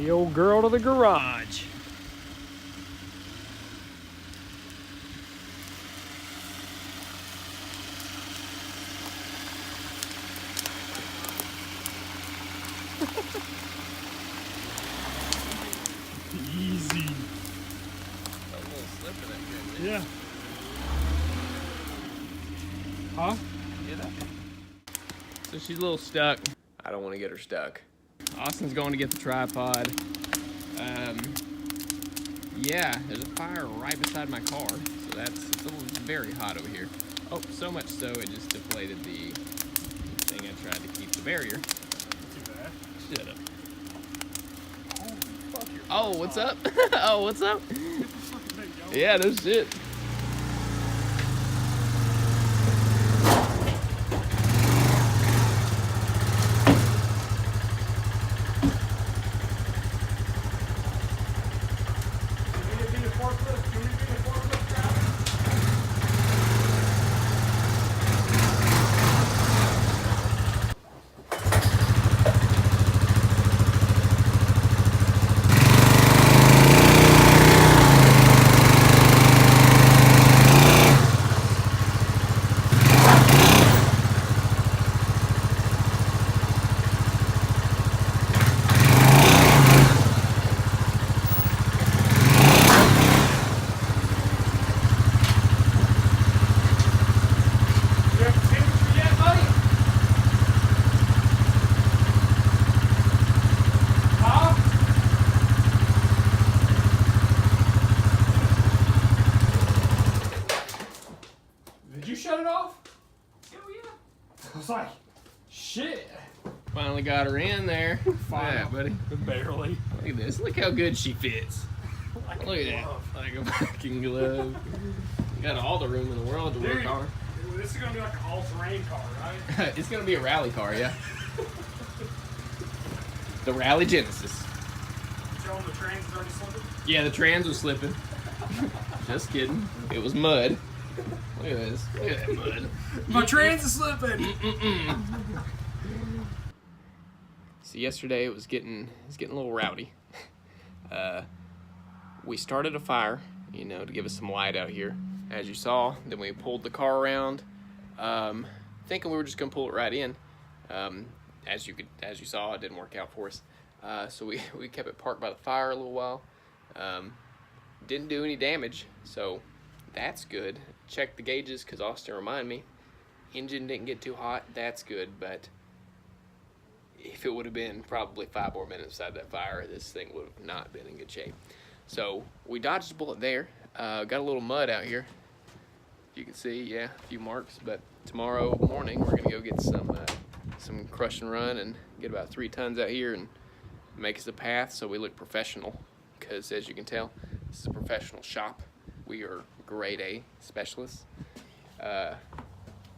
The old girl to the garage. Easy. A little slip in that good. Yeah. Huh? Get up. So she's a little stuck. I don't want to get her stuck. Austin's going to get the tripod. Yeah, there's a fire right beside my car, so it's very hot over here. Oh, so much so it just deflated the thing I tried to keep the barrier. Too bad. Shut up. Holy fuck, you're Oh, what's up? Oh, what's up? fucking big, yo. Yeah, no shit. Did you shut it off? Oh yeah. I was like, shit. Finally got her in there. Finally. Yeah, buddy. Barely. Look at this. Look how good she fits. Like Look at that. Like a fucking glove. You got all the room in the world to work Dude, on. this is gonna be like an all-terrain car, right? It's gonna be a rally car, yeah. The Rally Genesis. Tell them the trans is already slipping. Yeah, the trans was slipping. Just kidding. It was mud. Look at this. Look at that mud. My trans is slipping. So yesterday it was getting a little rowdy. We started a fire, you know, to give us some light out here, as you saw. Then we pulled the car around, thinking we were just gonna pull it right in. As you saw, it didn't work out for us. So we kept it parked by the fire a little while. Didn't do any damage, so that's good. Checked the gauges because Austin reminded me. Engine didn't get too hot. That's good, but if it would have been probably 5 more minutes inside that fire, this thing would have not been in good shape. So we dodged a bullet there. Got a little mud out here. You can see, yeah, a few marks. But tomorrow morning we're gonna go get some crush and run and get about 3 tons out here and make us a path so we look professional. Because as you can tell, this is a professional shop. We are grade A specialists.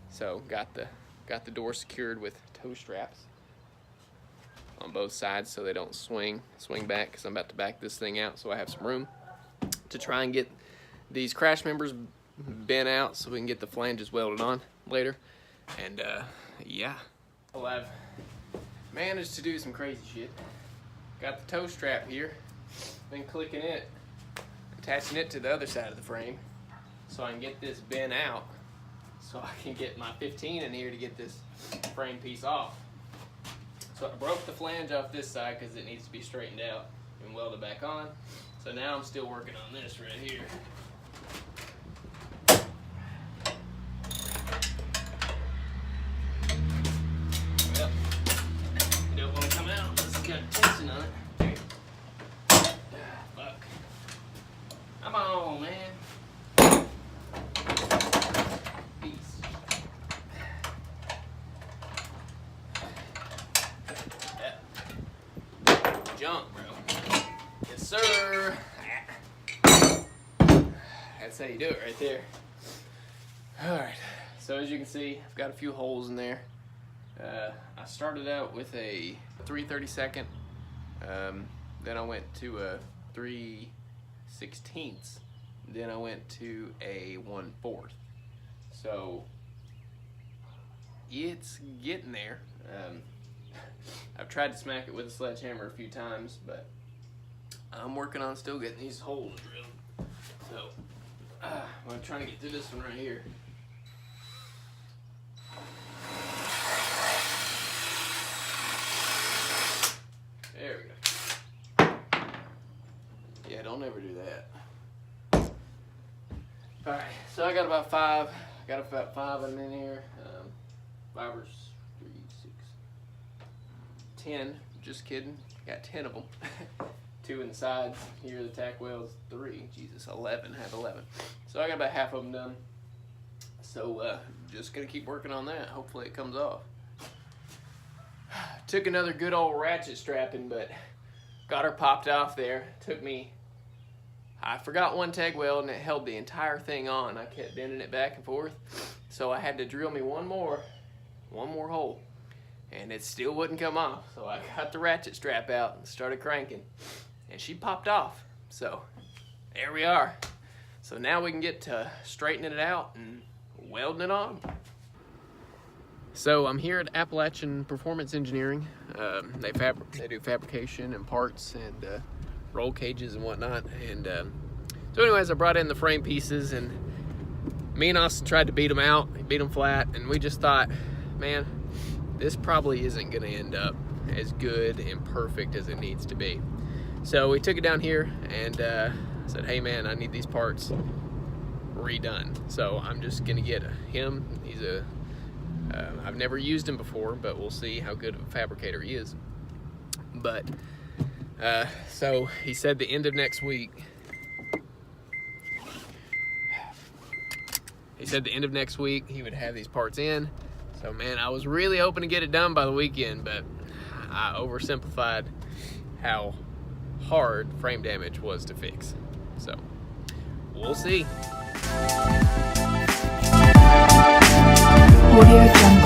So got the door secured with toe straps on both sides so they don't swing back, because I'm about to back this thing out so I have some room to try and get these crash members bent out so we can get the flanges welded on later. And yeah, well, I've managed to do some crazy shit. Got the toe strap here, been clicking it, attaching it to the other side of the frame so I can get this bent out so I can get my 15 in here to get this frame piece off. So I broke the flange off this side because it needs to be straightened out and welded back on. So now I'm still working on this right here. Well, don't want to come out unless it's got tension on it. Fuck. Come on, man. Peace. Junk, bro. Yes, sir. That's how you do it right there. Alright, so as you can see, I've got a few holes in there. I started out with a 3/32, then I went to a 3/16, then I went to a 1/4. So it's getting there. I've tried to smack it with a sledgehammer a few times, but I'm working on still getting these holes drilled. So I'm trying to get through this one right here. There we go. Yeah, don't ever do that. Alright, so I got about five. I got about 5 of them in here. 5 or 3, 6, 10. Just kidding. Got 10 of them. 2 in the sides. Here the tack well's 3. Jesus, 11. I have 11. So I got about half of them done. So just gonna keep working on that. Hopefully it comes off. Took another good old ratchet strapping, but got her popped off there. Took me, I forgot one tag weld and it held the entire thing on. I kept bending it back and forth. So I had to drill me one more hole, and it still wouldn't come off. So I got the ratchet strap out and started cranking, and she popped off. So there we are. So now we can get to straightening it out and welding it on. So I'm here at Appalachian Performance Engineering. They do fabrication and parts and roll cages and whatnot. And so anyways, I brought in the frame pieces, and me and Austin tried to beat them out, beat them flat, and we just thought, man, this probably isn't gonna end up as good and perfect as it needs to be. So we took it down here and said, hey man, I need these parts redone. So I'm just gonna get him. He's a I've never used him before, but we'll see how good of a fabricator he is. But so he said the end of next week. He said the end of next week he would have these parts in. So man, I was really hoping to get it done by the weekend, but I oversimplified how hard frame damage was to fix. So we'll see. Audio Jungle.